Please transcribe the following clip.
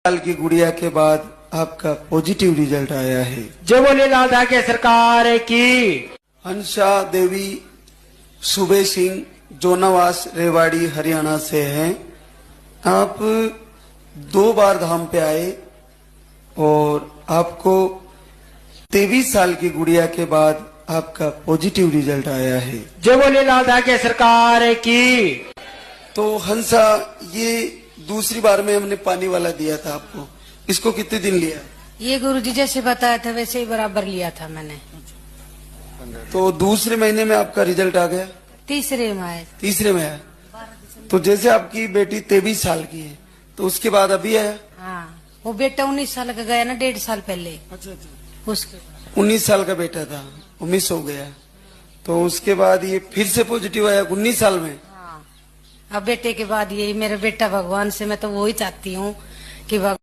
साल की गुड़िया के बाद आपका पॉजिटिव रिजल्ट आया है। जय बोले लाल धाके सरकार की। हंसा देवी सुबे सिंह जोनावास रेवाड़ी हरियाणा से हैं। आप 2 बार धाम पे आए और आपको 23 साल की गुड़िया के बाद आपका पॉजिटिव रिजल्ट आया है। जय बोले लाल धाके सरकार की। तो हंसा, ये दूसरी बार में हमने पानी वाला दिया था आपको, इसको कितने दिन लिया? ये गुरुजी जैसे बताया था वैसे ही बराबर लिया था मैंने। तो दूसरे महीने में आपका रिजल्ट आ गया? तीसरे में आए। तीसरे में आया। तो जैसे आपकी बेटी 23 साल की है तो उसके बाद अभी आया? हाँ, वो बेटा 19 साल का गया ना 1.5 साल पहले। अच्छा। उसके 19 साल का बेटा था, वो मिस हो गया, तो उसके बाद ये फिर से पॉजिटिव आया 19 साल में। हाँ, अब बेटे के बाद यही मेरा बेटा, भगवान से मैं तो वो ही चाहती हूँ कि भगवान